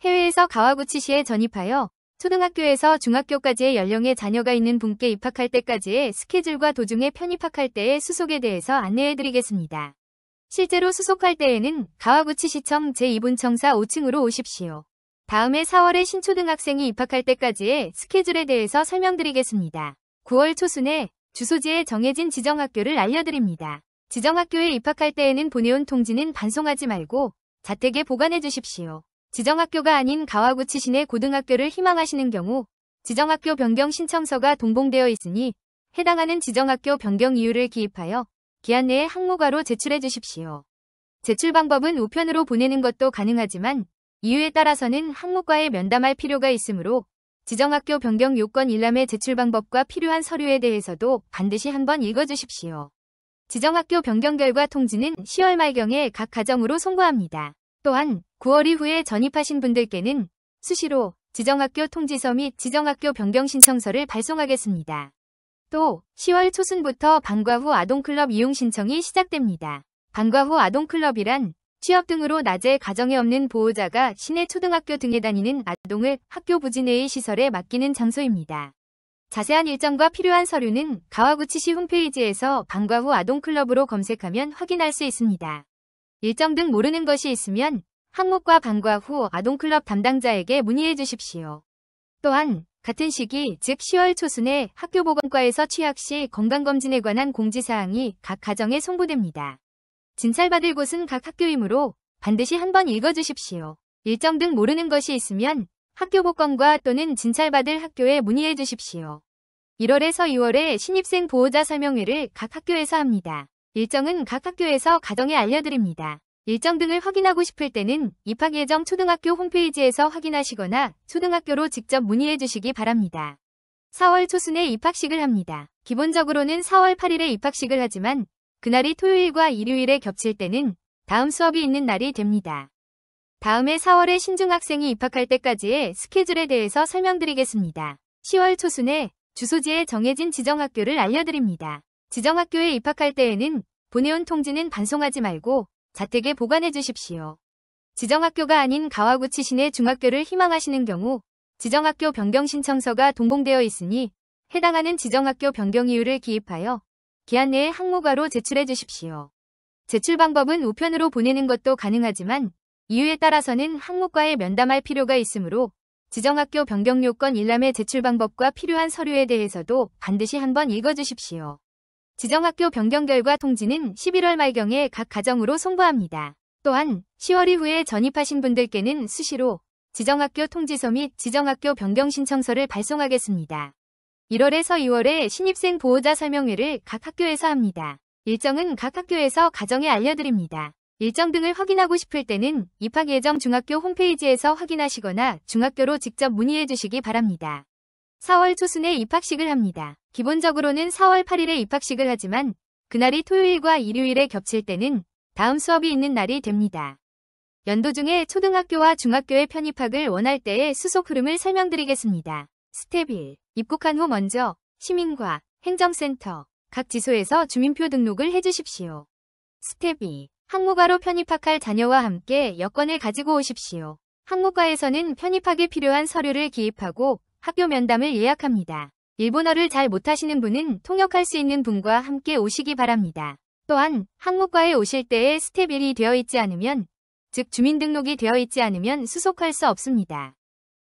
해외에서 가와구치시에 전입하여 초등학교에서 중학교까지의 연령의 자녀가 있는 분께 입학할 때까지의 스케줄과 도중에 편입학할 때의 수속에 대해서 안내해드리겠습니다. 실제로 수속할 때에는 가와구치시청 제2분청사 5층으로 오십시오. 다음에 4월에 신초등학생이 입학할 때까지의 스케줄에 대해서 설명드리겠습니다. 9월 초순에 주소지에 정해진 지정학교를 알려드립니다. 지정학교에 입학할 때에는 보내온 통지는 반송하지 말고 자택에 보관해 주십시오. 지정학교가 아닌 가와구치 시내 고등학교를 희망하시는 경우 지정학교 변경 신청서가 동봉되어 있으니 해당하는 지정학교 변경 이유를 기입하여 기한 내에 학무과로 제출해 주십시오. 제출 방법은 우편으로 보내는 것도 가능하지만 이유에 따라서는 학무과에 면담할 필요가 있으므로 지정학교 변경 요건 일람의 제출 방법과 필요한 서류에 대해서도 반드시 한번 읽어주십시오. 지정학교 변경 결과 통지는 10월 말경에 각 가정으로 송부합니다. 또한 9월 이후에 전입하신 분들께는 수시로 지정학교 통지서 및 지정학교 변경 신청서를 발송하겠습니다. 또 10월 초순부터 방과 후 아동클럽 이용 신청이 시작됩니다. 방과 후 아동클럽이란 취업 등으로 낮에 가정에 없는 보호자가 시내 초등학교 등에 다니는 아동을 학교 부지 내의 시설에 맡기는 장소입니다. 자세한 일정과 필요한 서류는 가와구치시 홈페이지에서 방과 후 아동클럽으로 검색하면 확인할 수 있습니다. 일정 등 모르는 것이 있으면 학무과 방과 후 아동클럽 담당자에게 문의해 주십시오. 또한 같은 시기 즉 10월 초순에 학교보건과에서 취학 시 건강검진에 관한 공지사항이 각 가정에 송부됩니다. 진찰받을 곳은 각 학교이므로 반드시 한번 읽어주십시오. 일정 등 모르는 것이 있으면 학교보건과 또는 진찰받을 학교에 문의해 주십시오. 1월에서 2월에 신입생 보호자 설명회를 각 학교에서 합니다. 일정은 각 학교에서 가정에 알려드립니다. 일정 등을 확인하고 싶을 때는 입학 예정 초등학교 홈페이지에서 확인하시거나 초등학교로 직접 문의해 주시기 바랍니다. 4월 초순에 입학식을 합니다. 기본적으로는 4월 8일에 입학식을 하지만 그날이 토요일과 일요일에 겹칠 때는 다음 수업이 있는 날이 됩니다. 다음에 4월에 신중학생이 입학할 때까지의 스케줄에 대해서 설명드리겠습니다. 10월 초순에 주소지에 정해진 지정학교를 알려드립니다. 지정학교에 입학할 때에는 보내온 통지는 반송하지 말고 자택에 보관해 주십시오. 지정학교가 아닌 가와구치 시내 중학교를 희망하시는 경우 지정학교 변경 신청서가 동봉되어 있으니 해당하는 지정학교 변경 이유를 기입하여 기한 내에 학무과로 제출해 주십시오. 제출 방법은 우편으로 보내는 것도 가능하지만 이유에 따라서는 학무과에 면담할 필요가 있으므로 지정학교 변경 요건 일람의 제출 방법과 필요한 서류에 대해서도 반드시 한번 읽어주십시오. 지정학교 변경 결과 통지는 11월 말경에 각 가정으로 송부합니다. 또한 10월 이후에 전입하신 분들께는 수시로 지정학교 통지서 및 지정학교 변경 신청서를 발송하겠습니다. 1월에서 2월에 신입생 보호자 설명회를 각 학교에서 합니다. 일정은 각 학교에서 가정에 알려드립니다. 일정 등을 확인하고 싶을 때는 입학 예정 중학교 홈페이지에서 확인하시거나 중학교로 직접 문의해 주시기 바랍니다. 4월 초순에 입학식을 합니다. 기본적으로는 4월 8일에 입학식을 하지만 그날이 토요일과 일요일에 겹칠 때는 다음 수업이 있는 날이 됩니다. 연도 중에 초등학교와 중학교에 편입학을 원할 때의 수속 흐름을 설명드리겠습니다. 스텝 1. 입국한 후 먼저 시민과 행정센터, 각 지소에서 주민표 등록을 해주십시오. 스텝 2. 학무과로 편입학할 자녀와 함께 여권을 가지고 오십시오. 학무과에서는 편입학에 필요한 서류를 기입하고 학교 면담을 예약합니다. 일본어를 잘 못하시는 분은 통역할 수 있는 분과 함께 오시기 바랍니다. 또한 학무과에 오실 때에 스텝 1이 되어 있지 않으면, 즉 주민등록이 되어 있지 않으면 수속할 수 없습니다.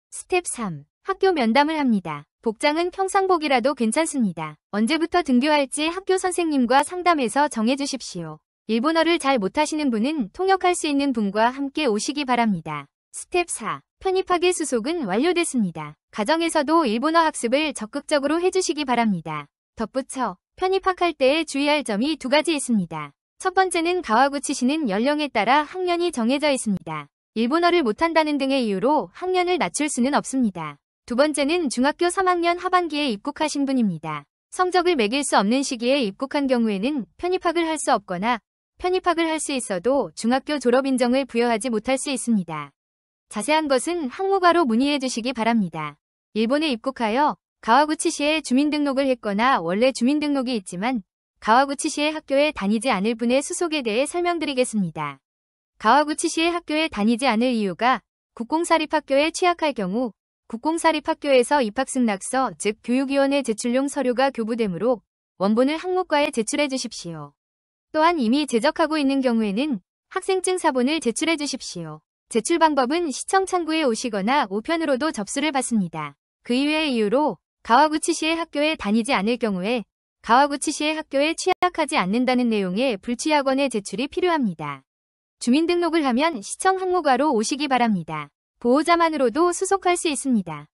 스텝 3. 학교 면담을 합니다. 복장은 평상복이라도 괜찮습니다. 언제부터 등교할지 학교 선생님과 상담해서 정해주십시오. 일본어를 잘 못하시는 분은 통역할 수 있는 분과 함께 오시기 바랍니다. 스텝 4. 편입학의 수속은 완료됐습니다. 가정에서도 일본어 학습을 적극적으로 해주시기 바랍니다. 덧붙여 편입학할 때에 주의할 점이 두 가지 있습니다. 첫 번째는 가와구치시는 연령에 따라 학년이 정해져 있습니다. 일본어를 못한다는 등의 이유로 학년을 낮출 수는 없습니다. 두 번째는 중학교 3학년 하반기에 입국하신 분입니다. 성적을 매길 수 없는 시기에 입국한 경우에는 편입학을 할 수 없거나 편입학을 할 수 있어도 중학교 졸업인정을 부여하지 못할 수 있습니다. 자세한 것은 학무과로 문의해 주시기 바랍니다. 일본에 입국하여 가와구치시에 주민등록을 했거나 원래 주민등록이 있지만 가와구치시의 학교에 다니지 않을 분의 수속에 대해 설명드리겠습니다. 가와구치시의 학교에 다니지 않을 이유가 국공사립학교에 취약할 경우 국공사립학교에서 입학승낙서 즉 교육위원회 제출용 서류가 교부되므로 원본을 학목과에 제출해 주십시오. 또한 이미 제적하고 있는 경우에는 학생증 사본을 제출해 주십시오. 제출 방법은 시청 창구에 오시거나 우편으로도 접수를 받습니다. 그 이외의 이유로 가와구치시의 학교에 다니지 않을 경우에 가와구치시의 학교에 취약하지 않는다는 내용의 불취학원의 제출이 필요합니다. 주민등록을 하면 시청 학목과로 오시기 바랍니다. 보호자만으로도 수속할 수 있습니다.